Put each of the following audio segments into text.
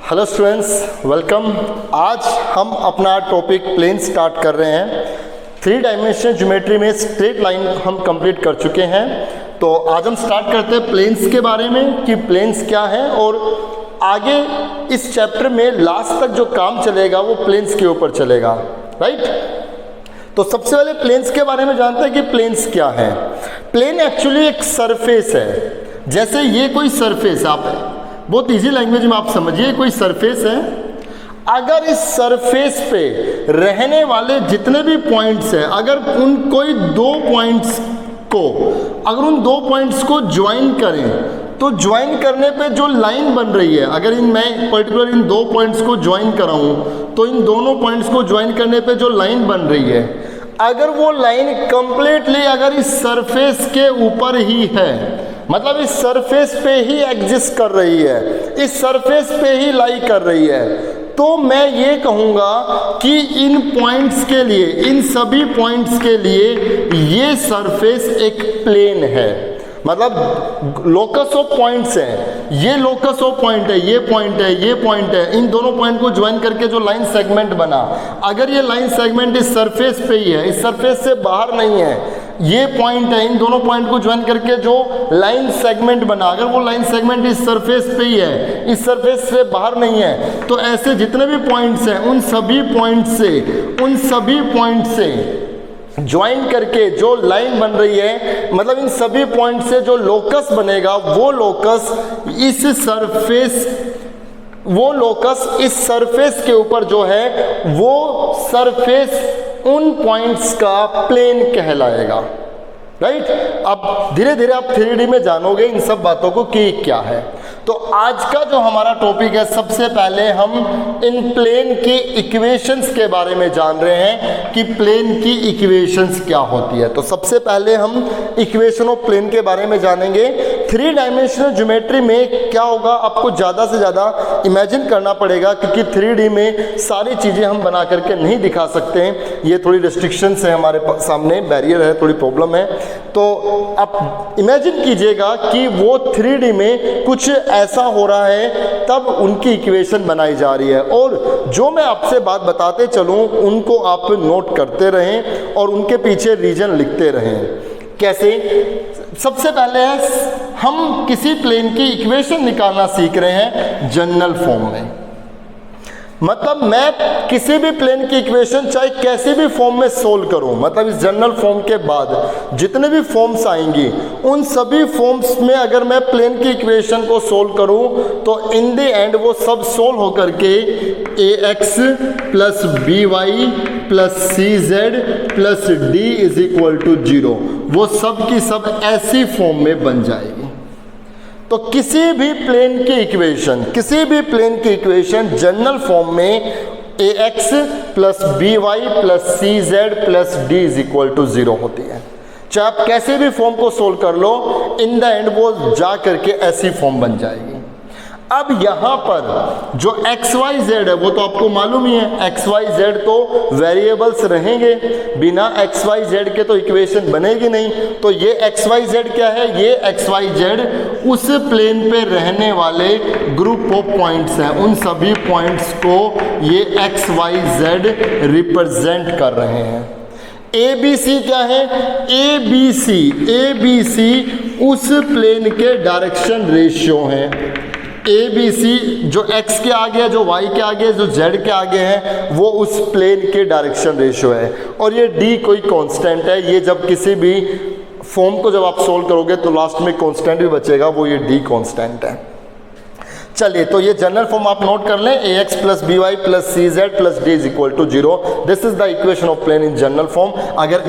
Hello students, welcome. आज हम अपना टॉपिक प्लेन स्टार्ट कर रहे हैं। 3 डायमेंशनल ज्योमेट्री में स्ट्रेट लाइन हम कंप्लीट कर चुके हैं। तो आज हम स्टार्ट करते हैं प्लेन्स के बारे में कि प्लेन्स क्या है, और आगे इस चैप्टर में लास्ट तक जो काम चलेगा वो प्लेन्स के ऊपर चलेगा, राइट। तो सबसे पहले प्लेन्स के बारे में जानते हैं कि प्लेन्स क्या है। प्लेन एक्चुअली एक सरफेस है। जैसे ये कोई सरफेस, आप बहुत इजी लैंग्वेज में आप समझिए, कोई सरफेस है। अगर इस सरफेस पे रहने वाले जितने भी पॉइंट्स हैं, अगर उन कोई 2 पॉइंट्स को, अगर उन 2 पॉइंट्स को ज्वाइन करें, तो ज्वाइन करने पे जो लाइन बन रही है, अगर मैं पर्टिकुलर इन 2 पॉइंट्स को ज्वाइन कराऊं, तो इन दोनों पॉइंट्स को ज्वाइन करने पे जो लाइन बन रही है, अगर वो लाइन कंप्लीटली अगर इस सरफेस के ऊपर ही है, मतलब इस सरफेस पे ही एग्जिस्ट कर रही है, इस सरफेस पे ही लाई कर रही है, तो मैं ये कहूँगा कि इन पॉइंट्स के लिए, इन सभी पॉइंट्स के लिए ये सरफेस एक प्लेन है। मतलब लोकस ऑफ पॉइंट्स है, ये लोकस ऑफ पॉइंट है, ये पॉइंट है, ये पॉइंट है। इन दोनों पॉइंट को ज्वाइन करके जो लाइन सेगमेंट बना, अगर ये लाइन सेगमेंट इस सरफेस पे ही है, इस सरफेस से बाहर नहीं है, ये पॉइंट है, इन दोनों पॉइंट को ज्वाइन करके जो लाइन सेगमेंट बना, अगर वो लाइन सेगमेंट इस सरफेस पे ही है, इस सरफेस से बाहर नहीं है, तो ऐसे जितने भी पॉइंट्स हैं उन सभी पॉइंट से ज्वाइन करके जो लाइन बन रही है, मतलब इन सभी पॉइंट से जो लोकस बनेगा, वो लोकस इस सरफेस के ऊपर जो है, वो सरफेस उन पॉइंट्स का प्लेन कहलाएगा, राइट। अब धीरे धीरे आप 3D में जानोगे इन सब बातों को कि क्या है। तो आज का जो हमारा टॉपिक है, सबसे पहले हम इन प्लेन की इक्वेशंस के बारे में जान रहे हैं कि प्लेन की इक्वेशंस क्या होती है। तो सबसे पहले हम इक्वेशन ऑफ प्लेन के बारे में जानेंगे। 3 डायमेंशनल ज्योमेट्री में क्या होगा, आपको ज़्यादा से ज़्यादा इमेजिन करना पड़ेगा, क्योंकि 3D में सारी चीज़ें हम बना करके नहीं दिखा सकते हैं। ये थोड़ी रिस्ट्रिक्शंस है हमारे सामने, बैरियर है, थोड़ी प्रॉब्लम है। तो आप इमेजिन कीजिएगा कि वो 3D में कुछ ऐसा हो रहा है, तब उनकी इक्वेशन बनाई जा रही है। और जो मैं आपसे बात बताते चलूँ, उनको आप नोट करते रहें और उनके पीछे रीजन लिखते रहें। कैसे? सबसे पहले हम किसी प्लेन की इक्वेशन निकालना सीख रहे हैं जनरल फॉर्म में। मतलब मैं किसी भी प्लेन की इक्वेशन चाहे कैसे भी फॉर्म में सोल्व करूं, मतलब इस जनरल फॉर्म के बाद जितने भी फॉर्म्स आएंगी, उन सभी फॉर्म्स में अगर मैं प्लेन की इक्वेशन को सोल्व करूं, तो इन द एंड वो सब सोल्व होकर के ax plus by plus cz plus d is equal to 0, वो सब की सब ऐसी फॉर्म में बन जाएगी। तो किसी भी प्लेन की इक्वेशन जनरल फॉर्म में ax plus by plus cz plus d is equal to 0 होती है। चाहे आप कैसे भी फॉर्म को सोल्व कर लो, इन द एंड वो जा करके ऐसी फॉर्म बन जाएगी। अब यहाँ पर जो x y z है, वो तो आपको मालूम ही है, x y z तो वेरिएबल्स रहेंगे, बिना x y z के तो इक्वेशन बनेगी नहीं। तो ये x y z क्या है? ये x y z उस प्लेन पे रहने वाले ग्रुप ऑफ पॉइंट्स हैं, उन सभी पॉइंट्स को ये x y z रिप्रेजेंट कर रहे हैं। ABC क्या है? ABC उस प्लेन के डायरेक्शन रेशियो हैं। ABC जो x के आगे है, जो y के आगे है, जो z के आगे है, वो उस प्लेन के डायरेक्शन रेशियो है। और ये d कोई कांस्टेंट है। ये जब किसी भी फॉर्म को जब आप सोल्व करोगे तो लास्ट में कांस्टेंट भी बचेगा, वो ये d कांस्टेंट है। चलिए, तो ये जनरल फॉर्म आप नोट कर लें, ax plus by plus cz plus d is equal to 0। This is the equation of plane in general form. अगर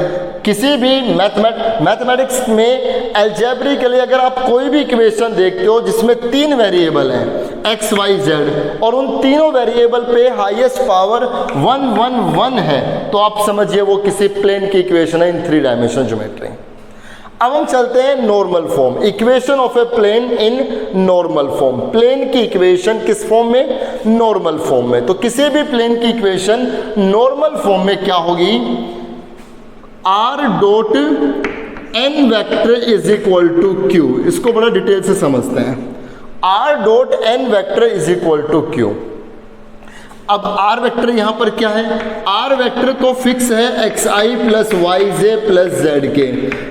किसी भी मैथमेटिक्स में अलजेब्रिकली अगर आप कोई भी इक्वेशन देखते हो जिसमें 3 वेरिएबल हैं x y z, और उन तीनों वेरिएबल पे हाईएस्ट पावर 1 1 1 है, तो आप समझिए वो किसी प्लेन की इक्वेशन है इन 3 डायमेंशनल ज्योमेट्री। अब हम चलते हैं normal form, equation of a plane in normal form. Plane की इक्वेशन किस फॉर्म में? नॉर्मल फॉर्म में। तो किसी भी प्लेन की इक्वेशन नॉर्मल फॉर्म में क्या होगी? r dot n vector is equal to q। इसको बड़ा डिटेल से समझते हैं। r dot n vector is equal to q। अब आर वेक्टर यहाँ पर क्या है, आर वेक्टर तो फिक्स है xi plus yj plus zk,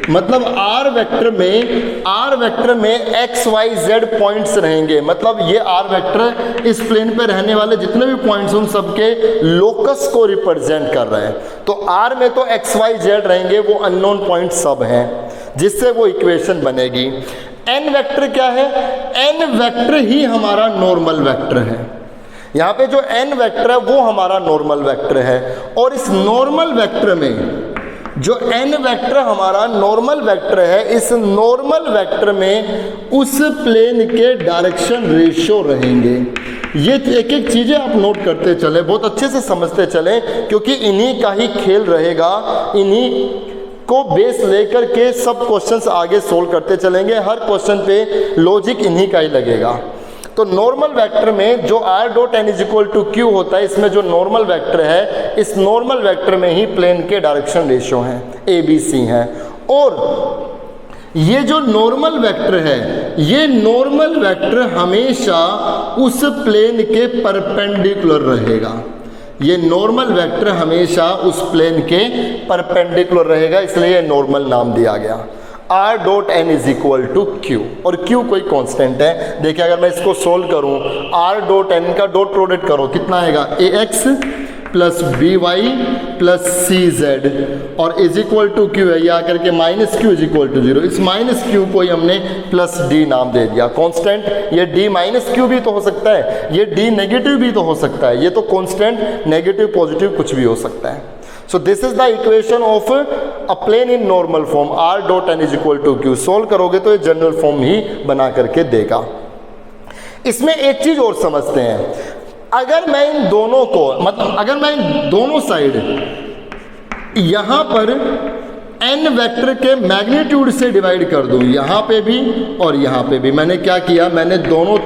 मतलब आर वेक्टर में x y z पॉइंट्स रहेंगे। मतलब ये आर वेक्टर इस प्लेन पे रहने वाले जितने भी पॉइंट्स उन सबके लोकस को रिप्रेजेंट कर रहे हैं। तो आर में तो x y z रहेंगे, वो अननोन पॉइंट सब हैं, जिससे वो इक्वेशन बनेगी। एन वेक्टर क्या है, एन वेक्टर ही हमारा नॉर्मल वेक्टर है। यहाँ पे जो एन वेक्टर है वो हमारा नॉर्मल वेक्टर है, और इस नॉर्मल वेक्टर में जो एन वेक्टर हमारा नॉर्मल वेक्टर है, इस नॉर्मल वेक्टर में उस प्लेन के डायरेक्शन रेशियो रहेंगे। ये एक एक चीज़ें आप नोट करते चले, बहुत अच्छे से समझते चले, क्योंकि इन्हीं का ही खेल रहेगा। इन्हीं को बेस लेकर के सब क्वेश्चंस आगे सोल्व करते चलेंगे। हर क्वेश्चन पे लॉजिक इन्हीं का ही लगेगा। तो नॉर्मल वेक्टर में जो r dot n is equal to q होता है, इसमें जो नॉर्मल वेक्टर है, इस नॉर्मल वेक्टर में ही प्लेन के डायरेक्शन रेशियो हैं, ए बी सी हैं। और ये जो नॉर्मल वेक्टर है, ये नॉर्मल वेक्टर हमेशा उस प्लेन के परपेंडिकुलर रहेगा। ये नॉर्मल वेक्टर हमेशा उस प्लेन के परपेंडिकुलर रहेगा, इसलिए नॉर्मल नाम दिया गया। r dot n is equal to Q, और q कोई कांस्टेंट है। देखिए अगर मैं इसको सोल्व करूं, r डॉट n का डॉट प्रोडक्ट करो, कितना आएगा, ax plus B Y plus C Z, और इज इक्वल टू क्यू है, ये आकर के minus Q is equal to zero. इस माइनस क्यू को ही हमने प्लस डी नाम दे दिया, कांस्टेंट। ये डी माइनस क्यू भी तो हो सकता है, ये डी नेगेटिव भी तो हो सकता है, ये तो कांस्टेंट नेगेटिव पॉजिटिव कुछ भी हो सकता है। So this is the equation of a plane in normal form, r dot n is equal to q. Solve करोगे तो ये जनरल फॉर्म ही बना करके देगा। इसमें एक चीज और समझते हैं, अगर मैं इन दोनों को, मतलब अगर मैं इन दोनों साइड यहां पर n वेक्टर के मैग्नीट्यूड से डिवाइड कर दूं, यहां पे भी और यहां पे भी, मैंने क्या किया, मैंने दोनों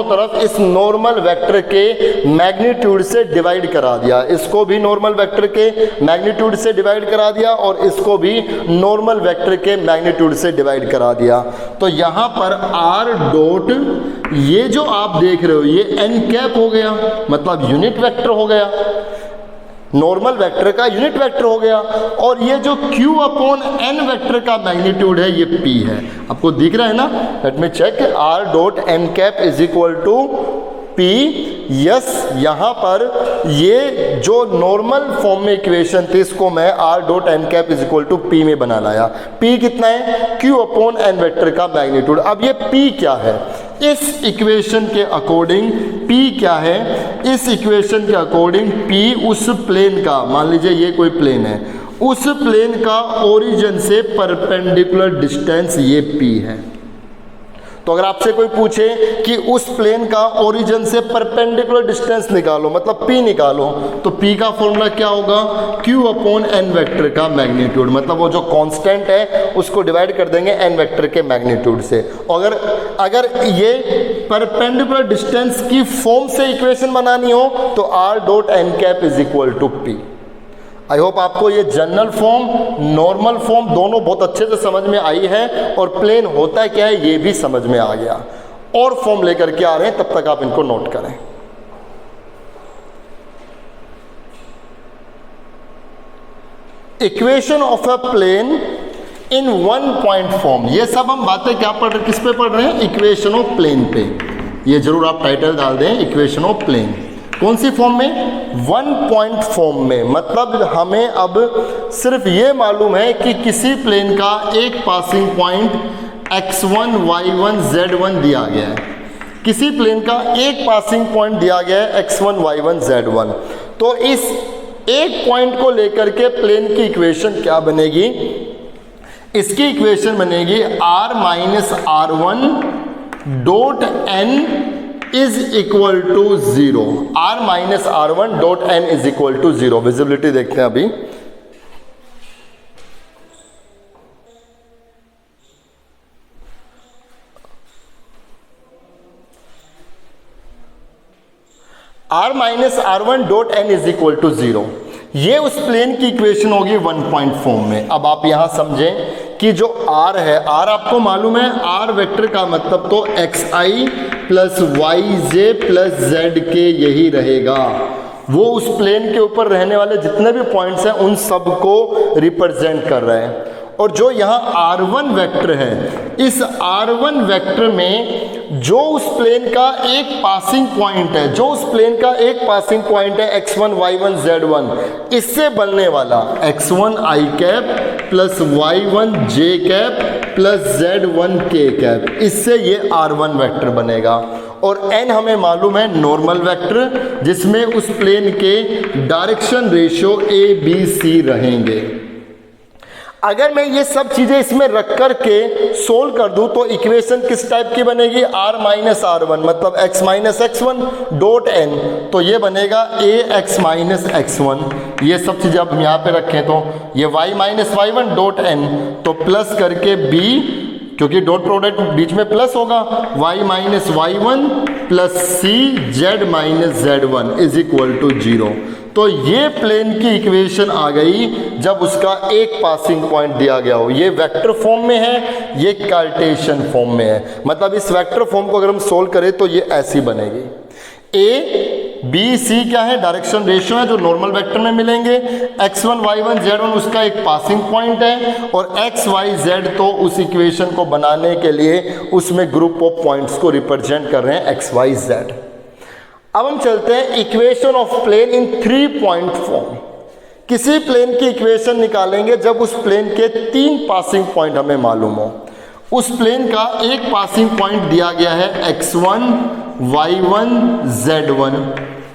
तरफ इस नॉर्मल वेक्टर के मैग्नीट्यूड से डिवाइड करा दिया। इसको भी नॉर्मल वेक्टर के मैग्नीट्यूड से डिवाइड करा दिया, और इसको भी नॉर्मल वेक्टर के मैग्नीट्यूड से डिवाइड करा दिया। तो यहां पर r डॉट, ये जो आप देख रहे हो, ये n कैप हो गया, मतलब यूनिट वेक्टर हो गया, नॉर्मल वेक्टर का यूनिट वेक्टर हो गया। और ये जो q अपॉन n वेक्टर का मैग्नीट्यूड है, ये p है। आपको दिख रहा है ना, let me check, r dot n cap is equal to p। Yes, यहाँ पर ये जो नॉर्मल फॉर्म में इक्वेशन थी, इसको मैं r dot n cap is equal to p में बना लाया। p कितना है, q अपॉन n वेक्टर का मैग्नीट्यूड। अब ये p क्या है, इस इक्वेशन के अकॉर्डिंग p क्या है, इस इक्वेशन के अकॉर्डिंग p उस प्लेन का, मान लीजिए ये कोई प्लेन है, उस प्लेन का ओरिजिन से परपेंडिकुलर डिस्टेंस ये p है। तो अगर आपसे कोई पूछे कि उस प्लेन का ओरिजिन से परपेंडिकुलर डिस्टेंस निकालो, मतलब p निकालो, तो p का फॉर्मूला क्या होगा, q अपॉन n वेक्टर का मैग्नीट्यूड, मतलब वो जो कांस्टेंट है उसको डिवाइड कर देंगे n वेक्टर के मैग्नीट्यूड से। अगर ये परपेंडिकुलर डिस्टेंस की फॉर्म से इक्वेशन बनानी हो तो r dot n cap is equal to p। I hope आपको ये जनरल फॉर्म, नॉर्मल फॉर्म दोनों बहुत अच्छे से समझ में आई है, और प्लेन होता क्या है ये भी समझ में आ गया। और फॉर्म लेकर के आ रहे हैं, तब तक आप इनको नोट करें। Equation of a plane in one point form, ये सब हम बातें क्या पढ़ रहे, किस पे पढ़ रहे हैं, इक्वेशन ऑफ प्लेन पे। ये जरूर आप टाइटल डाल दें, इक्वेशन ऑफ प्लेन। कौन सी फॉर्म में, वन पॉइंट फॉर्म में। मतलब हमें अब सिर्फ ये मालूम है कि किसी प्लेन का एक passing point x1 y1 z1 दिया गया है, किसी प्लेन का एक पासिंग पॉइंट दिया गया है x1 y1 z1। तो इस एक पॉइंट को लेकर के प्लेन की इक्वेशन क्या बनेगी, इसकी इक्वेशन बनेगी r minus r1 dot n is equal to 0। r minus r1 dot n is equal to 0। Visibility देखते हैं अभी, r minus r1 dot n is equal to 0। ये उस प्लेन की इक्वेशन होगी वन पॉइंट फॉर्म में। अब आप यहां समझें कि जो r है, r आपको मालूम है, r वेक्टर का मतलब तो xi प्लस वाई जे प्लस जेड के यही रहेगा। वो उस प्लेन के ऊपर रहने वाले जितने भी पॉइंट्स हैं उन सब को रिप्रेजेंट कर रहे हैं। और जो यहाँ R1 वेक्टर है, इस R1 वेक्टर में जो उस प्लेन का एक पासिंग पॉइंट है, जो उस प्लेन का एक पासिंग पॉइंट है x1 y1 z1, इससे बनने वाला x1 i cap plus y1 j cap plus z1 k cap, इससे ये R1 वेक्टर बनेगा। और n हमें मालूम है नॉर्मल वेक्टर, जिसमें उस प्लेन के direction ratio a b c रहेंगे। अगर मैं ये सब चीजें इसमें रख कर के सोल्व कर दूं तो इक्वेशन किस टाइप की बनेगी, r माइनस r1 मतलब x minus x1 dot n, तो ये बनेगा ax माइनस x1। ये सब चीजें अब यहाँ पे रखें तो ये y minus y1 dot n, तो प्लस करके b, क्योंकि डॉट प्रोडक्ट बीच में प्लस होगा, y minus y1 plus c z minus z1 is equal to 0। तो ये प्लेन की इक्वेशन आ गई जब उसका एक पासिंग पॉइंट दिया गया हो। ये वेक्टर फॉर्म में है, ये कार्टेशियन फॉर्म में है। मतलब इस वेक्टर फॉर्म को अगर हम सोल्व करें तो ये ऐसी बनेगी। a b c क्या है, डायरेक्शन रेशियो है जो नॉर्मल वेक्टर में मिलेंगे। x1 y1 z1 उसका एक पासिंग पॉइंट है, और x y z तो उस इक्वेशन को बनाने के लिए उसमें ग्रुप ऑफ पॉइंट्स को रिप्रेजेंट कर रहे हैं x y z। अब हम चलते हैं equation of plane in 3 point form. किसी प्लेन की इक्वेशन निकालेंगे जब उस प्लेन के 3 पासिंग पॉइंट हमें मालूम हो। उस प्लेन का एक पासिंग पॉइंट दिया गया है x1 y1 z1,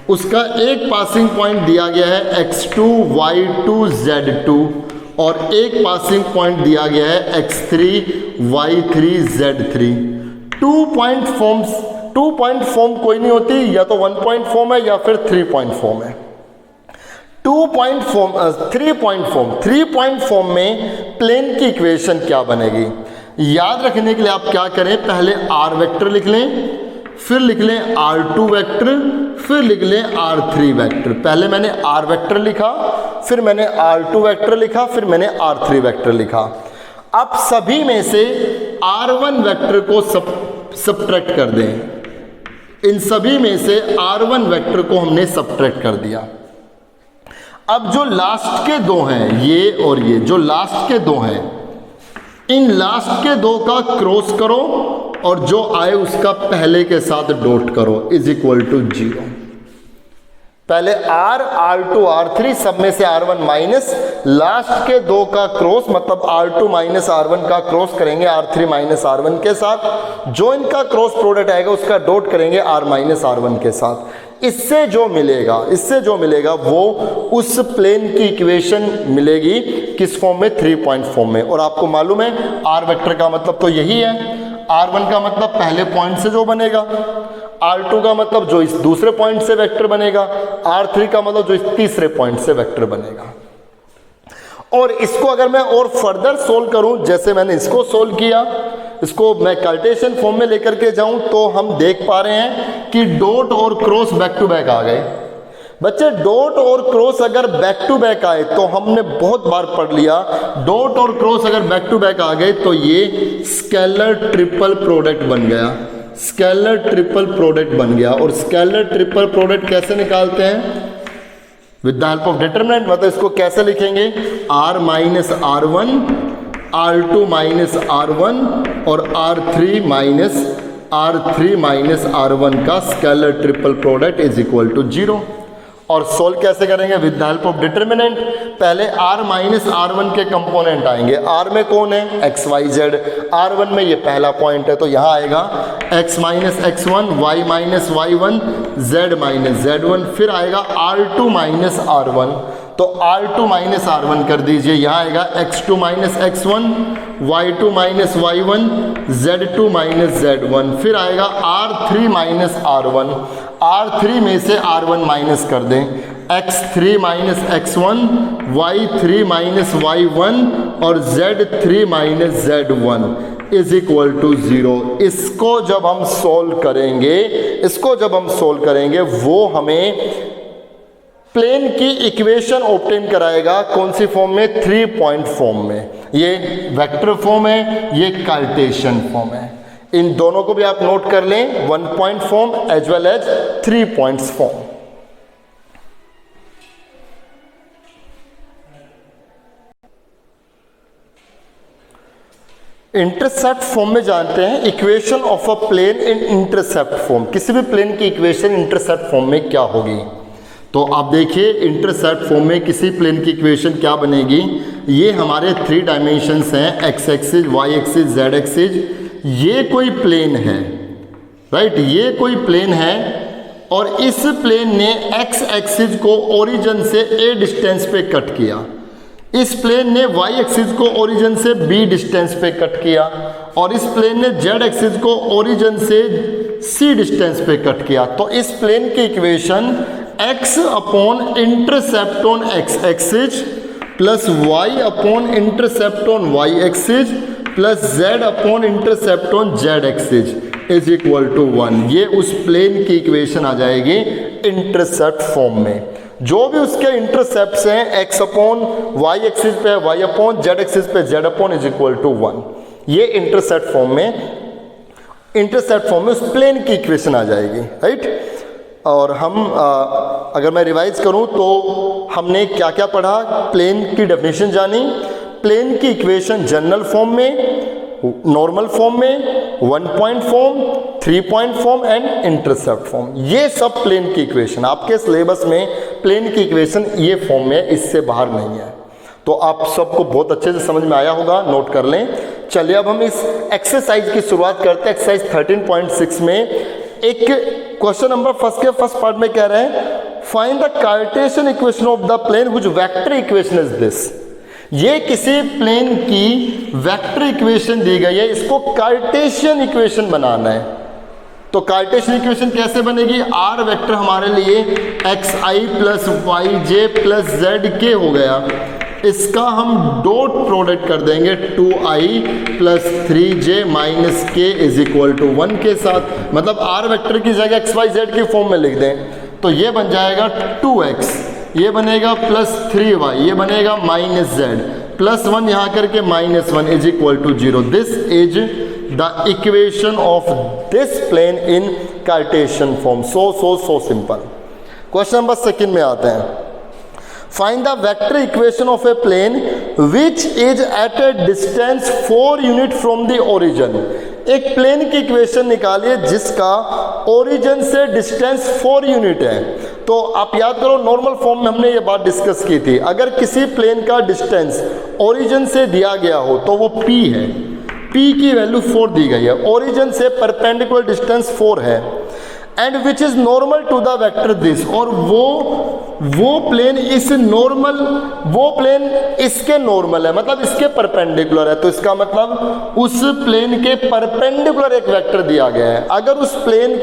उसका एक पासिंग पॉइंट दिया गया है x2 y2 z2, और एक पासिंग पॉइंट दिया गया है x3 y3 z3। 2 point form कोई नहीं होती, या तो 1 पॉइंट फॉर्म है या फिर 3 पॉइंट फॉर्म है। 3 पॉइंट फॉर्म में प्लेन की इक्वेशन क्या बनेगी, याद रखने के लिए आप क्या करें, पहले r वेक्टर लिख लें, फिर लिख लें r2 वेक्टर, फिर लिख लें r3 वेक्टर। पहले मैंने r वेक्टर लिखा, फिर मैंने r2 वेक्टर लिखा, फिर मैंने r3 वेक्टर लिखा। अब सभी में से r1 वेक्टर को सब्ट्रैक्ट कर दें। इन सभी में से r1 वेक्टर को हमने सब्ट्रैक्ट कर दिया। अब जो लास्ट के दो हैं, ये और ये जो लास्ट के दो हैं, इन लास्ट के दो का क्रॉस करो और जो आए उसका पहले के साथ डॉट करो, इज इक्वल टू 0। पहले r, r2, r3 सब में से r1 माइनस, लास्ट के दो का क्रॉस मतलब r2 माइनस r1 का क्रॉस करेंगे r3 माइनस r1 के साथ, जो इनका क्रॉस प्रोडक्ट आएगा उसका डॉट करेंगे r माइनस r1 के साथ। इससे जो मिलेगा वो उस प्लेन की इक्वेशन मिलेगी किस फॉर्म में, 3 पॉइंट फॉर्म में। और आपको मालूम है r वेक्टर का मतलब तो यही है, r1 का मतलब पहले पॉइंट से जो बनेगा, r2 का मतलब जो इस दूसरे पॉइंट से वेक्टर बनेगा, r3 का मतलब जो इस तीसरे पॉइंट से वेक्टर बनेगा। और इसको अगर मैं और फर्दर सोल्व करूं, जैसे मैंने इसको सोल्व किया, इसको मैं कार्टेशियन फॉर्म में लेकर के जाऊं, तो हम देख पा रहे हैं कि डॉट और क्रॉस बैक टू बैक आ गए। बच्चे डॉट और क्रॉस अगर बैक टू बैक आए तो हमने बहुत बार पढ़ लिया, डॉट और क्रॉस अगर बैक टू बैक आ गए तो ये स्केलर ट्रिपल प्रोडक्ट बन गया, स्केलर ट्रिपल प्रोडक्ट बन गया। और स्केलर ट्रिपल प्रोडक्ट कैसे निकालते हैं, with the help of determinant. मतलब इसको कैसे लिखेंगे, r minus r1, r2 minus r1 और r3 माइनस r1 का scalar triple product is equal to 0। और सोल्व कैसे करेंगे, with the help of determinant. पहले r माइनस r1 के कंपोनेंट आएंगे, r में कौन है, x y z, r1 में ये पहला पॉइंट है तो यहाँ आएगा x minus x1, y minus y1, z minus z1, फिर आएगा r2 माइनस r1, तो r2 माइनस r1 कर दीजिए, यहाँ आएगा x2 minus x1, y2 minus y1, z2 minus z1, फिर आएगा r3 माइनस r1, r3 में से r1 माइनस कर दें, x3 minus x1, y3 minus y1 और z3 minus z1 is equal to 0। इसको जब हम सोल्व करेंगे वो हमें प्लेन की इक्वेशन ऑब्टेन कराएगा। कौन सी फॉर्म में, 3 पॉइंट फॉर्म में। ये वेक्टर फॉर्म है, ये कार्टेशियन फॉर्म है। इन दोनों को भी आप नोट कर लें, 1 point form as well as 3 points form. Intercept form में जानते हैं equation of a plane in intercept form. किसी भी प्लेन की इक्वेशन इंटरसेप्ट फॉर्म में क्या होगी? तो आप देखिए इंटरसेप्ट फॉर्म में किसी प्लेन की इक्वेशन क्या बनेगी। ये हमारे 3 डायमेंशंस हैं, x axis, y axis, z axis. ये कोई प्लेन है, राइट, ये कोई प्लेन है और इस प्लेन ने एक्स एक्सिस को ओरिजिन से ए डिस्टेंस पे कट किया। इस प्लेन ने वाई एक्सिस को ओरिजिन से बी डिस्टेंस पे कट किया और इस प्लेन ने जेड एक्सिस को ओरिजिन से सी डिस्टेंस पे कट किया। तो इस प्लेन की equation x upon intercept on x axis plus y upon intercept on y axis plus z upon intercept on z axis is equal to 1। ये उस प्लेन की इक्वेशन आ जाएगी इंटरसेप्ट फॉर्म में। जो भी उसके इंटरसेप्ट्स हैं x अपॉन वाई एक्सिस पे y अपॉन जेड एक्सिस पे z upon is equal to 1। ये इंटरसेप्ट फॉर्म में उस प्लेन की इक्वेशन आ जाएगी, राइट। और हम अगर मैं रिवाइज करूं तो हमने क्या क्या पढ़ा, प्लेन की डेफिनेशन जानी, प्लेन की इक्वेशन जनरल फॉर्म में, नॉर्मल फॉर्म में, 1 point form, 3 point form and intercept form. ये सब प्लेन की इक्वेशन आपके सिलेबस में, प्लेन की इक्वेशन ये फॉर्म में, इससे बाहर नहीं है। तो आप सबको बहुत अच्छे से समझ में आया होगा, नोट कर लें। चलिए अब हम इस एक्सरसाइज की शुरुआत करते हैं। एक्सरसाइज 13.6 में एक क्वेश्चन नंबर फर्स्ट पार्ट में कह रहे हैं find the Cartesian equation of the plane which vector equation is this. ये किसी प्लेन की वेक्टर इक्वेशन दी गई है, इसको कार्टेशियन इक्वेशन बनाना है। तो कार्टेशियन इक्वेशन कैसे बनेगी? आर वेक्टर हमारे लिए एक्स आई प्लस वाई जे प्लस जेड के हो गया, इसका हम डॉट प्रोडक्ट कर देंगे 2i प्लस 3j माइनस के इज इक्वल टू 1 के साथ। मतलब आर वेक्टर की जगह एक्स वाई जेड की फॉर्म में लिख दें तो ये बन जाएगा 2x, ये बनेगा प्लस 3y, ये बनेगा माइनस जेड प्लस 1 यहाँ करके minus 1 is equal to 0। This is the equation of this plane in Cartesian form. So simple. Question number 2 में आते हैं। Find the vector equation of a plane which is at a distance 4 unit from the origin। एक plane की equation निकालिए जिसका origin से distance 4 unit है। तो आप याद करो नॉर्मल फॉर्म में हमने ये बात डिस्कस की थी, अगर किसी प्लेन का डिस्टेंस ओरिजिन से दिया गया हो तो वो p है, p की वैल्यू 4 दी गई है, ओरिजिन से परपेंडिकुलर डिस्टेंस 4 है and which is normal to the vector this. और वो प्लेन इस नॉर्मल, वो प्लेन इसके नॉर्मल है, मतलब इसके परपेंडिकुलर है। तो इसका मतलब उस प्लेन के परपेंडिकुलर एक वेक्टर दिया गया है। अगर उस प्लेन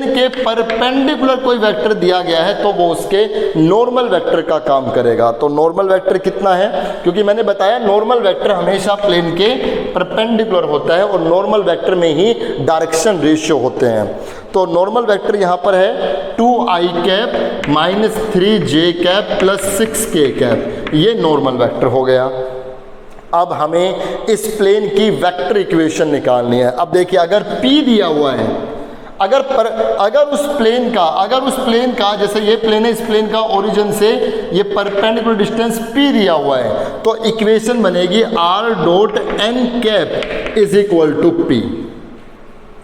के परपेंडिकुलर कोई वेक्टर दिया गया है तो वो उसके नॉर्मल वेक्टर का काम करेगा। तो नॉर्मल वेक्टर कितना है? क्योंकि मैंने बताया नॉर्मल वेक्टर हमेशा प्लेन के परपेंडिकुलर होता है और नॉर्मल वेक्टर में ही डायरेक्शन रेशियो होते हैं। तो नॉर्मल वेक्टर यहाँ पर है 2i cap minus 3j cap plus 6k cap, ये नॉर्मल वेक्टर हो गया। अब हमें इस प्लेन की वेक्टर इक्वेशन निकालनी है। अब देखिए अगर p दिया हुआ है, अगर उस प्लेन का जैसे ये प्लेन है, इस प्लेन का ओरिजिन से ये परपेंडिकुलर डिस्टेंस p दिया हुआ है तो इक्वेशन बनेगी r dot n cap is equal to p।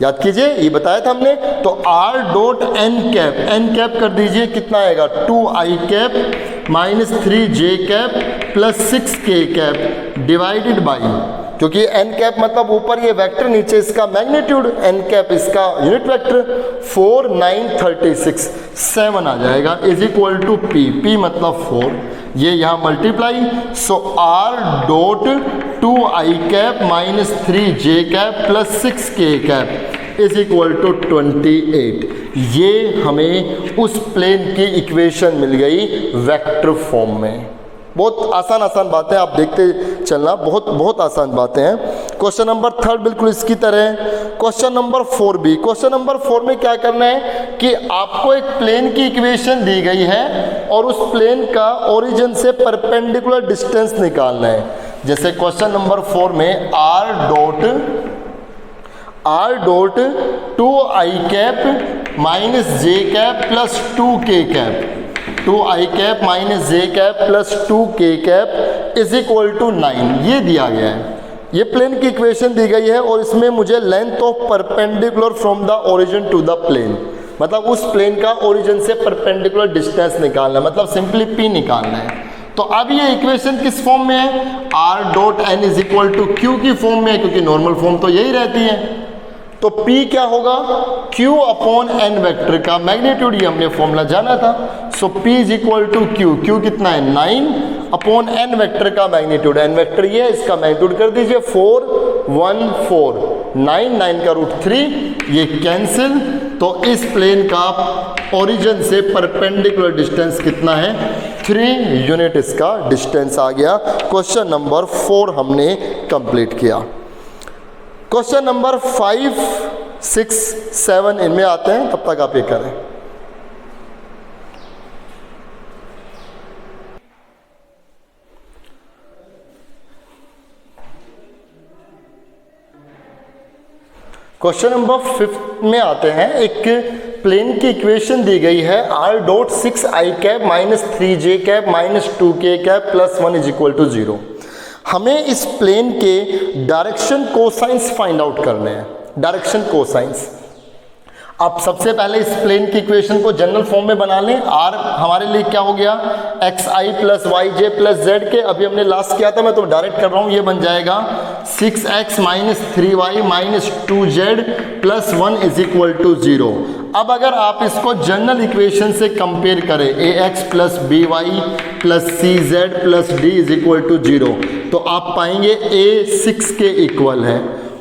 याद कीजिए ये बताया था हमने। तो r डॉट n कैप कर दीजिए, कितना आएगा 2i cap minus 3j cap plus 6k cap divided by, क्योंकि n कैप मतलब ऊपर ये वेक्टर, नीचे इसका मैग्नीट्यूड, n कैप इसका यूनिट वेक्टर, 4 9 36 7 आ जाएगा इज इक्वल टू p मतलब 4, ये यहाँ multiply. So r dot 2i cap minus 3j cap plus 6k cap is equal to 28। ये हमें उस प्लेन की इक्वेशन मिल गई वेक्टर फॉर्म में। बहुत आसान बातें आप देखते चलना, बहुत आसान बातें हैं। क्वेश्चन नंबर 3 बिल्कुल इसकी तरह है। Question number 4b। Question number 4 में क्या करना है कि आपको एक प्लेन की इक्वेशन दी गई है और उस प्लेन का ओरिजिन से परपेंडिकुलर डिस्टेंस निकालना है। जैसे क्वेश्चन नंबर 4 में r dot r dot 2i cap minus j cap plus 2k cap, 2i cap minus j cap plus 2k cap is equal to 9, ये दिया गया है। ये प्लेन की इक्वेशन दी गई है और इसमें मुझे length of perpendicular from the origin to the plane, मतलब उस प्लेन का ओरिजिन से परपेंडिकुलर डिस्टेंस निकालना है, मतलब सिंपली p निकालना है। तो अब ये इक्वेशन किस फॉर्म में है, r dot n is equal to q की फॉर्म में है, क्योंकि नॉर्मल फॉर्म तो यही रहती है। तो p क्या होगा, q अपॉन n वेक्टर का मैग्नीट्यूड, ये हमने फॉर्मूला जाना था। So p is equal to q कितना है 9 अपॉन n वेक्टर का मैग्नीट्यूड, n वेक्टर ये है, इसका मैग्नीट्यूड कर दीजिए 4 1 4 9 9 का रूट 3, ये कैंसिल। तो इस प्लेन का ओरिजिन से परपेंडिकुलर डिस्टेंस कितना है, 3 यूनिट इसका डिस्टेंस आ गया। क्वेश्चन नंबर 4 हमने कंप्लीट किया। क्वेश्चन नंबर 5 6 7 इनमें आते हैं, तब तक आप ये करें। क्वेश्चन नंबर 5 में आते हैं। एक प्लेन की इक्वेशन दी गई है, r dot 6i cap minus 3j cap minus 2k cap plus 1 is equal to 0। हमें इस प्लेन के डायरेक्शन कोसाइंस फाइंड आउट करने हैं। डायरेक्शन कोसाइंस, अब सबसे पहले इस प्लेन की इक्वेशन को जनरल फॉर्म में बना लें। r हमारे लिए क्या हो गया, xi plus yj plus z के, अभी हमने लास्ट किया था, मैं तो डायरेक्ट कर रहा हूँ, ये बन जाएगा 6x minus 3y minus 2z plus 1 is equal to 0। अब अगर आप इसको जनरल इक्वेशन से कंपेयर करें, ax plus by plus cz plus d is equal to 0, तो आप पाएंगे a 6 के इक्वल है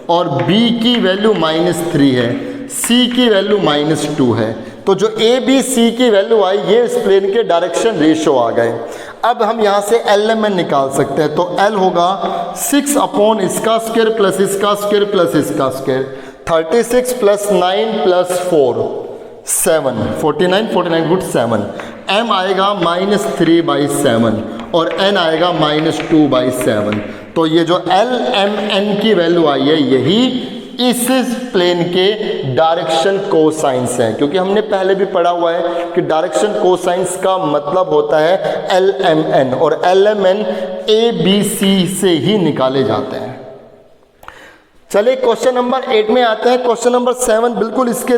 और b की वैल्यू -3 है, c की वैल्यू -2 है। तो जो a b c की वैल्यू आई, ये इस प्लेन के डायरेक्शन रेशियो आ गए। अब हम यहाँ से LMN निकाल सकते हैं। तो L होगा 6 अपॉन इसका स्क्वायर प्लस इसका स्क्वायर प्लस इसका square, 36 plus 9 plus 4 7 49 49 good 7। M आएगा -3/7 और N आएगा -2/7। तो ये जो LMN की वैल्यू आई है, यही इस प्लेन के डायरेक्शन कोसाइंस है, क्योंकि हमने पहले भी पढ़ा हुआ है कि डायरेक्शन कोसाइंस का मतलब होता है LMN, और LMN ABC से ही निकाले जाते हैं। चलिए क्वेश्चन नंबर 8 में आते हैं। क्वेश्चन नंबर 7 बिल्कुल इसके,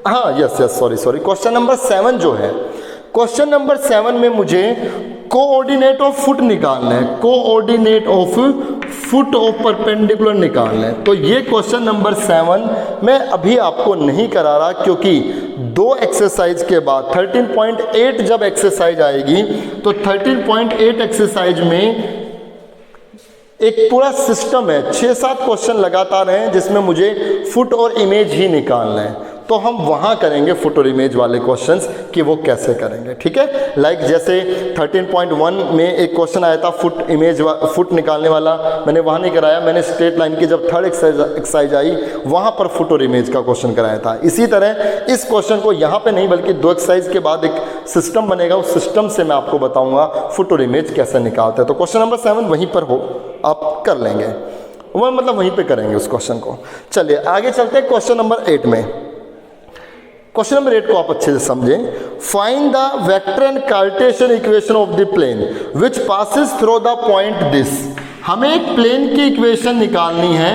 हाँ यस सॉरी क्वेश्चन नंबर 7 जो है, क्वेश्चन नंबर 7 में मुझे कोऑर्डिनेट ऑफ फुट निकालना है, coordinate of foot of perpendicular निकालना है। तो ये क्वेश्चन नंबर 7 मैं अभी आपको नहीं करा रहा, क्योंकि 2 एक्सरसाइज के बाद 13.8 जब एक्सरसाइज आएगी, तो 13.8 एक्सरसाइज में एक पूरा सिस्टम है, 6-7 क्वेश्चन लगातार हैं जिसमें मुझे फुट और इमेज ही निकालना है। तो हम वहाँ करेंगे फुट और इमेज वाले क्वेश्चंस कि वो कैसे करेंगे, ठीक है। लाइक जैसे 13.1 में एक क्वेश्चन आया था फुट इमेज फुट निकालने वाला, मैंने वहाँ नहीं कराया, मैंने स्ट्रेट लाइन की जब थर्ड एक्सरसाइज आई वहाँ पर फुट और इमेज का क्वेश्चन कराया था। इसी तरह इस क्वेश्चन को यहाँ पे नहीं, बल्कि 2 एक्सरसाइज के बाद एक सिस्टम बनेगा, उस सिस्टम से मैं आपको बताऊँगा फुट और इमेज कैसे निकालते हैं। तो क्वेश्चन नंबर 7 वहीं पर हो, आप कर लेंगे, वो मतलब वहीं पे करेंगे उस क्वेश्चन को। चलिए आगे चलते हैं क्वेश्चन नंबर 8 में। क्वेश्चन नंबर 8 को आप अच्छे से समझें। Find the vector and Cartesian equation of the plane which passes through the point this. हमें एक प्लेन की इक्वेशन निकालनी है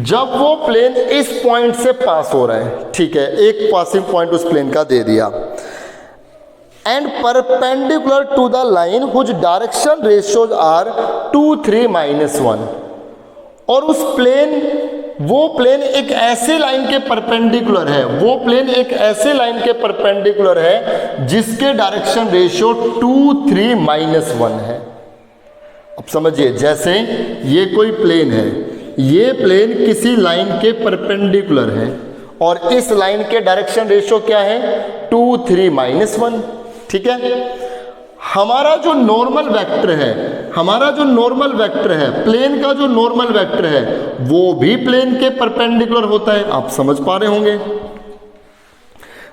जब वो प्लेन इस पॉइंट से पास हो रहा है, ठीक है, एक पासिंग पॉइंट उस प्लेन का दे दिया, and perpendicular to the line whose direction ratios are 2 3 -1। और उस प्लेन, वो प्लेन एक ऐसे लाइन के परपेंडिकुलर है, वो प्लेन एक ऐसे लाइन के परपेंडिकुलर है जिसके डायरेक्शन रेशियो 2 3 -1 है। अब समझिए, जैसे ये कोई प्लेन है, ये प्लेन किसी लाइन के परपेंडिकुलर है और इस लाइन के डायरेक्शन रेशियो क्या है 2 3 -1, ठीक है। हमारा जो नॉर्मल वेक्टर है, हमारा जो नॉर्मल वेक्टर है, प्लेन का जो नॉर्मल वेक्टर है, वो भी प्लेन के परपेंडिकुलर होता है, आप समझ पा रहे होंगे।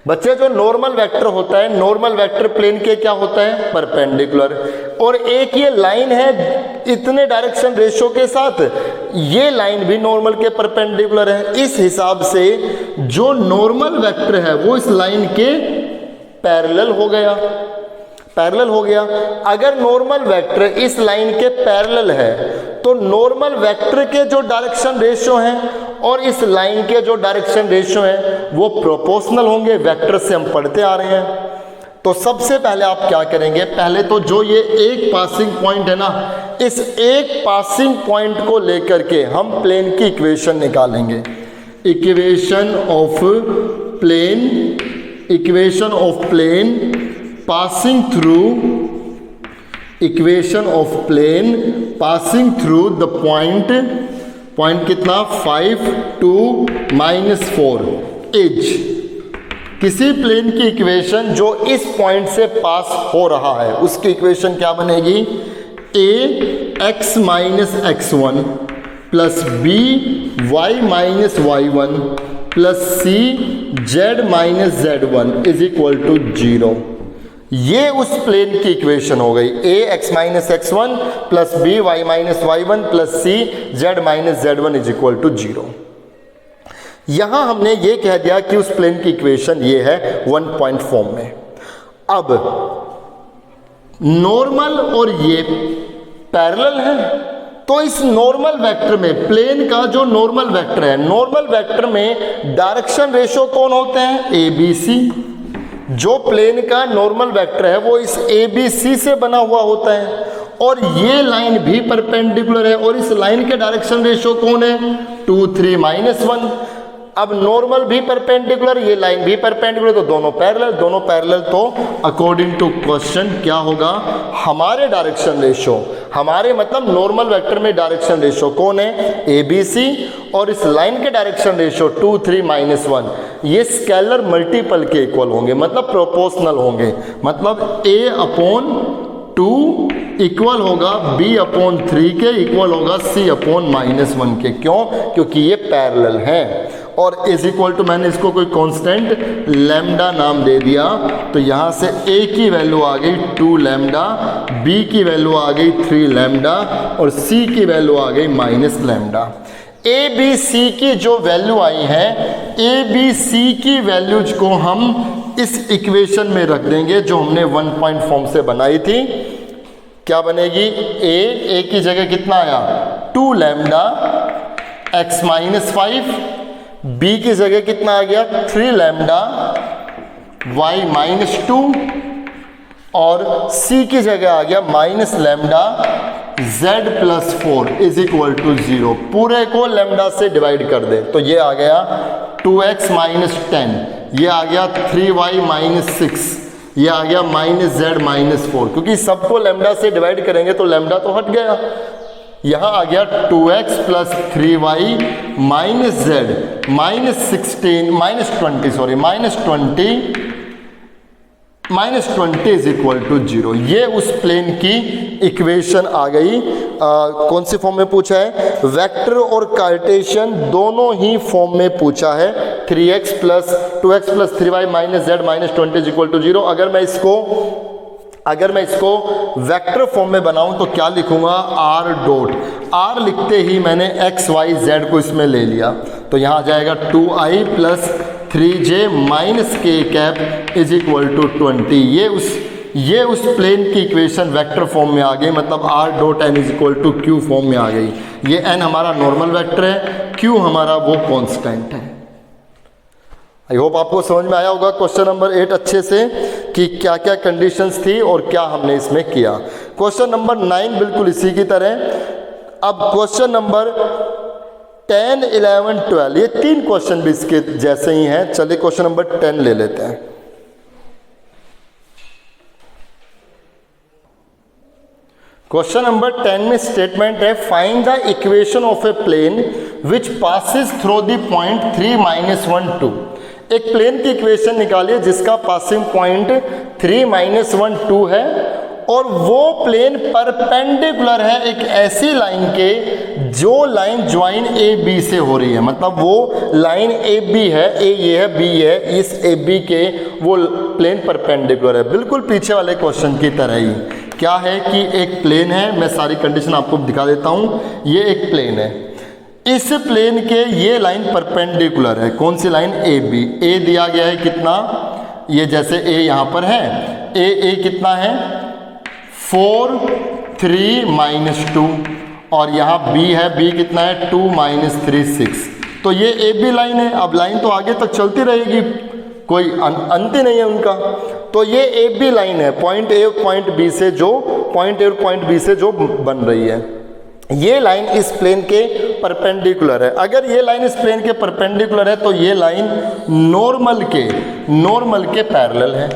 बच्चे जो नॉर्मल वेक्टर होता है, नॉर्मल वेक्टर प्लेन के क्या होता है, परपेंडिकुलर। और एक ये लाइन है इतने डायरेक्शन रेशियो के साथ, ये लाइन भी नॉर्मल के परपेंडिकुलर है। इस हिसाब से जो नॉर्मल वेक्टर है वो इस लाइन के पैरेलल हो गया, पैरेलल हो गया। अगर नॉर्मल वेक्टर इस लाइन के पैरेलल है तो नॉर्मल वेक्टर के जो डायरेक्शन रेशियो हैं और इस लाइन के जो डायरेक्शन रेशियो हैं वो प्रोपोर्शनल होंगे। वेक्टर से हम पढ़ते आ रहे हैं। तो सबसे पहले आप क्या करेंगे, पहले तो जो ये एक पासिंग पॉइंट है ना, इस एक पासिंग पॉइंट को लेकर के हम प्लेन की इक्वेशन निकालेंगे। Equation of plane, equation of plane passing through, equation of plane passing through the point, point कितना 5 2 -4 इज। किसी प्लेन की इक्वेशन जो इस पॉइंट से पास हो रहा है उसकी इक्वेशन क्या बनेगी, ax - x1 plus b y - y1 plus c z - z1 is equal to 0। ये उस प्लेन की इक्वेशन हो गई, ax - x1 plus b y - y1 plus c z - z1 is equal to 0। यहां हमने ये कह दिया कि उस प्लेन की इक्वेशन ये है 1 पॉइंट फॉर्म में। अब नॉर्मल और ये पैरेलल है, तो इस नॉर्मल वेक्टर में, प्लेन का जो नॉर्मल वेक्टर है, नॉर्मल वेक्टर में डायरेक्शन रेशियो कौन होते हैं, ABC। जो प्लेन का नॉर्मल वेक्टर है वो इस ABC से बना हुआ होता है और ये लाइन भी परपेंडिकुलर है और इस लाइन के डायरेक्शन रेशियो कौन है, 2 3 -1। अब नॉर्मल भी परपेंडिकुलर, ये लाइन भी परपेंडिकुलर, तो दोनों पैरेलल, दोनों पैरेलल। तो अकॉर्डिंग टू क्वेश्चन क्या होगा, हमारे डायरेक्शन रेशियो, हमारे मतलब नॉर्मल वेक्टर में डायरेक्शन रेशियो कौन है, ABC, और इस लाइन के डायरेक्शन रेशियो 2 3 -1 ये स्केलर मल्टीपल के इक्वल होंगे, मतलब प्रोपोर्शनल होंगे। मतलब A/2 इक्वल होगा B/3 के, इक्वल होगा C/-1 के। क्यों, क्योंकि ये पैरेलल हैं। और इज इक्वल टू, मैंने इसको कोई कांस्टेंट लैम्डा नाम दे दिया, तो यहाँ से A की वैल्यू आ गई 2 लैम्डा, B की वैल्यू आ गई 3 लैम्डा और C की वैल्यू आ गई -, लैम्डा। ABC की जो वैल्यू आई है, ABC की वैल्यूज को हम इस इक्वेशन में रख देंगे जो हमने 1 पॉइंट फॉर्म से बनाई थी। क्या बनेगी, A की जगह कितना आया 2 लैम्डा x - 5, B की जगह कितना आ गया 3 लैम्डा y - 2 और C की जगह आ गया -lambda z+4 is equal to 0। पूरे को लैम्डा से डिवाइड कर दे तो ये आ गया 2x - 10, ये आ गया 3y - 6, ये आ गया -z - 4। क्योंकि सबको लैम्डा से डिवाइड करेंगे तो लैम्डा तो हट गया। यहाँ आ गया 2x + 3y - z -20 is equal to 0। ये उस प्लेन की इक्वेशन आ गई। कौन सी फॉर्म में पूछा है, वेक्टर और कार्टेशियन दोनों ही फॉर्म में पूछा है। 2x + 3y - z - 20 is equal to 0। अगर मैं इसको वेक्टर फॉर्म में बनाऊं तो क्या लिखूंगा, r लिखते ही मैंने x y z को इसमें ले लिया, तो यहाँ आ जाएगा 2i + 3j - k cap is equal to 20। ये उस प्लेन की इक्वेशन वेक्टर फॉर्म में आ गई, मतलब r.n is equal to q form में आ गई। ये n हमारा नॉर्मल वेक्टर है, q हमारा वो कांस्टेंट है। आई होप आपको समझ में आया होगा क्वेश्चन नंबर 8 अच्छे से कि क्या क्या कंडीशंस थी और क्या हमने इसमें किया। क्वेश्चन नंबर 9 बिल्कुल इसी की तरह। अब क्वेश्चन नंबर 10, 11, 12 ये 3 क्वेश्चन भी इसके जैसे ही हैं। चलिए क्वेश्चन नंबर 10 ले लेते हैं। क्वेश्चन नंबर 10 में स्टेटमेंट है, find the equation of a plane which passes through the point 3 - 1 2। एक प्लेन की इक्वेशन निकालिए जिसका पासिंग पॉइंट 3 - 1 2 है और वो प्लेन परपेंडिकुलर है एक ऐसी लाइन के जो लाइन ज्वाइन ए बी से हो रही है। मतलब वो लाइन ए बी है, ए ये है, बी है, इस ए बी के वो प्लेन परपेंडिकुलर है, बिल्कुल पीछे वाले क्वेश्चन की तरह ही। क्या है कि एक प्लेन है, मैं सारी कंडीशन आपको दिखा देता हूँ। ये एक प्लेन है, इस प्लेन के ये लाइन परपेंडिकुलर है, कौन सी लाइन, ए बी। ए दिया गया है कितना, ये जैसे ए यहाँ पर है, ए कितना है 4 3 -2, और यहाँ बी है, बी कितना है 2 -3 6। तो ये ए बी लाइन है। अब लाइन तो आगे तक चलती रहेगी, कोई अंत ही नहीं है उनका। तो ये ए बी लाइन है, पॉइंट ए पॉइंट बी से जो पॉइंट ए और पॉइंट बी से जो बन रही है, ये लाइन इस प्लेन के परपेंडिकुलर है। अगर ये लाइन इस प्लेन के परपेंडिकुलर है तो ये लाइन नॉर्मल के पैरेलल है,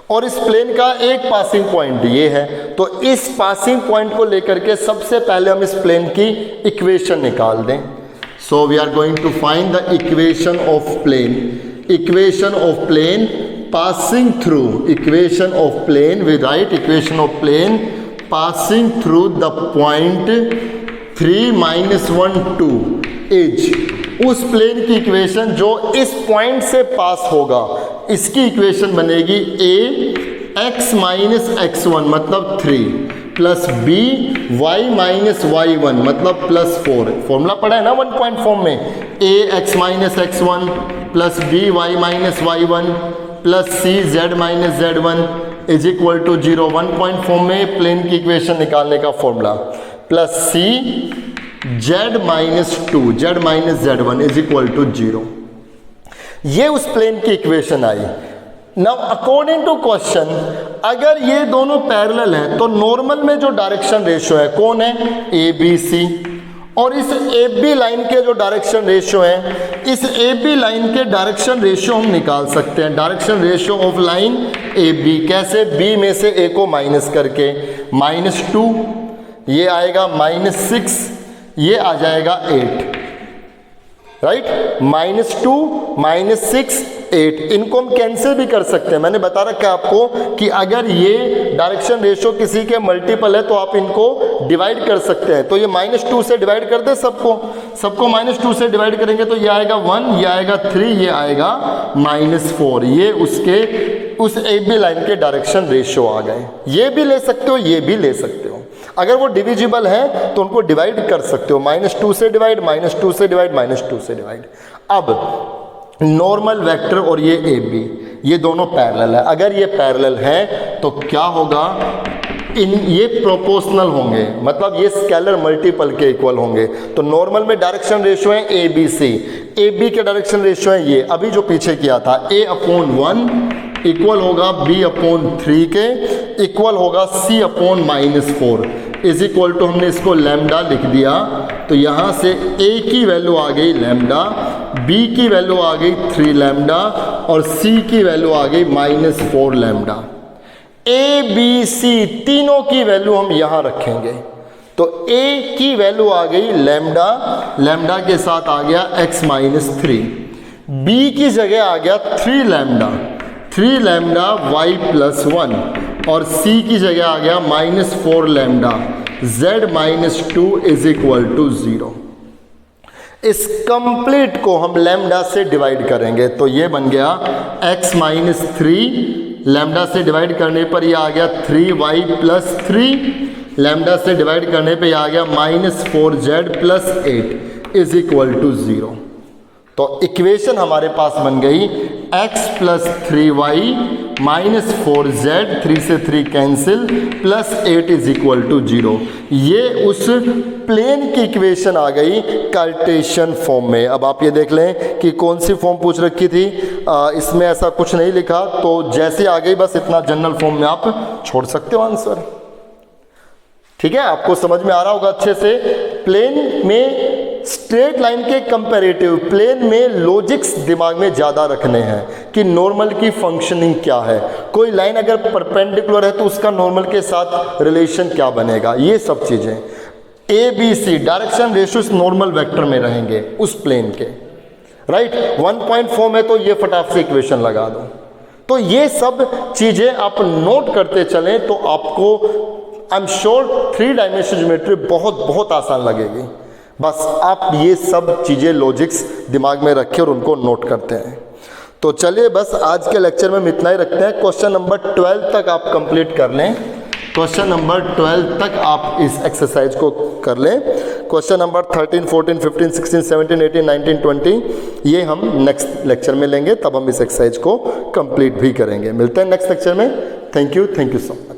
और इस प्लेन का एक पासिंग पॉइंट ये है। तो इस पासिंग पॉइंट को लेकर के सबसे पहले हम इस प्लेन की इक्वेशन निकाल दें। So we are going to find the equation of plane passing through, equation of plane, we write equation of plane passing through the point 3 -1 2 is उस प्लेन की इक्वेशन जो इस पॉइंट से पास होगा, इसकी इक्वेशन बनेगी a x - x1 मतलब 3 plus b y - y1 मतलब +4। फॉर्मूला पढ़ा है ना 1 पॉइंट फॉर्म में, a x - x1 plus b y - y1 plus c z - z1 is equal to 0। 1 point form में प्लेन की इक्वेशन निकालने का formula, plus c z - z1 is equal to 0। ये उस प्लेन की इक्वेशन आई। नाउ अकॉर्डिंग टू क्वेश्चन, अगर ये दोनों पैरेलल है तो नॉर्मल में जो डायरेक्शन रेशियो है कौन है, ए बी सी। और इस ए बी लाइन के जो डायरेक्शन रेशियो है, इस ए बी लाइन के डायरेक्शन रेशियो हम निकाल सकते हैं। Direction ratio of line A B कैसे, बी में से ए को माइनस करके, -2 ये आएगा, -6 ये आ जाएगा 8, राइट, -2 -6 8। इनको हम कैंसिल भी कर सकते हैं। मैंने बता रखा है आपको कि अगर ये डायरेक्शन रेशियो किसी के मल्टीपल है तो आप इनको डिवाइड कर सकते हैं। तो ये -2 से डिवाइड कर दे, सबको -2 से डिवाइड करेंगे तो ये आएगा 1, ये आएगा 3, ये आएगा -4। ये उस ए बी लाइन के डायरेक्शन रेशियो आ गए। ये भी ले सकते हो, ये भी ले सकते हो। अगर वो डिविजिबल है तो उनको डिवाइड कर सकते हो, -2 से डिवाइड, -2 से डिवाइड, -2 से डिवाइड। अब नॉर्मल वेक्टर और ये ए बी, ये दोनों पैरेलल है। अगर ये पैरेलल है तो क्या होगा, ये प्रोपोर्शनल होंगे, मतलब ये स्केलर मल्टीपल के इक्वल होंगे। तो नॉर्मल में डायरेक्शन रेशियो है a b c, a b के डायरेक्शन रेशियो है ये, अभी जो पीछे किया था, a/1 इक्वल होगा b/3 के, इक्वल होगा c/-4 इज इक्वल टू, हमने इसको लैम्डा लिख दिया। तो यहाँ से a की वैल्यू आ गई लैम्डा, b की वैल्यू आ गई 3 लैम्डा और c की वैल्यू आ गई -4 लैम्डा। a b c तीनों की वैल्यू हम यहाँ रखेंगे। तो a की वैल्यू आ गई लैम्डा, लैम्डा के साथ आ गया x-3, b की जगह आ गया 3 लैम्डा, 3 लैम्डा y+1 और c की जगह आ गया -4 lambda z-2 is equal to 0। इस कंप्लीट को हम लैम्डा से डिवाइड करेंगे तो ये बन गया x-3, लैम्डा से डिवाइड करने पर ये आ गया 3y+3, लैम्डा से डिवाइड करने पे ये आ गया -4z+8 इज इक्वल टू 0। तो इक्वेशन हमारे पास बन गई x+3y -4z, 3 से 3 कैंसिल, +8 इज इक्वल टू 0। ये उस प्लेन की इक्वेशन आ गई कार्टेशियन फॉर्म में। अब आप ये देख लें कि कौन सी फॉर्म पूछ रखी थी, इसमें ऐसा कुछ नहीं लिखा, तो जैसे आ गई बस इतना जनरल फॉर्म में आप छोड़ सकते हो आंसर। ठीक है, आपको समझ में आ रहा होगा अच्छे से। प्लेन में स्ट्रेट लाइन के कंपैरेटिव प्लेन में लॉजिक्स दिमाग में ज़्यादा रखने हैं कि नॉर्मल की फंक्शनिंग क्या है। कोई लाइन अगर परपेंडिकुलर है तो उसका नॉर्मल के साथ रिलेशन क्या बनेगा, ये सब चीज़ें। A b c direction ratios normal vector में रहेंगे उस प्लेन के, राइट। 1 पॉइंट फॉर्म है तो ये फटाफट से इक्वेशन लगा दो। तो ये सब चीज़ें आप नोट करते चलें तो आपको I am sure 3 dimension geometry बहुत बहुत आसान लगेगी। बस आप ये सब चीज़ें लॉजिक्स दिमाग में रखें और उनको नोट करते हैं। तो चलिए बस आज के लेक्चर में हम इतना ही रखते हैं। क्वेश्चन नंबर 12 तक आप कंप्लीट कर लें। क्वेश्चन नंबर 12 तक आप इस एक्सरसाइज को कर लें। क्वेश्चन नंबर 13, 14, 15, 16, 17, 18, 19, 20 ये हम नेक्स्ट लेक्चर में लेंगे, तब हम इस एक्सरसाइज को कंप्लीट भी करेंगे। मिलते हैं नेक्स्ट लेक्चर में। Thank you so much.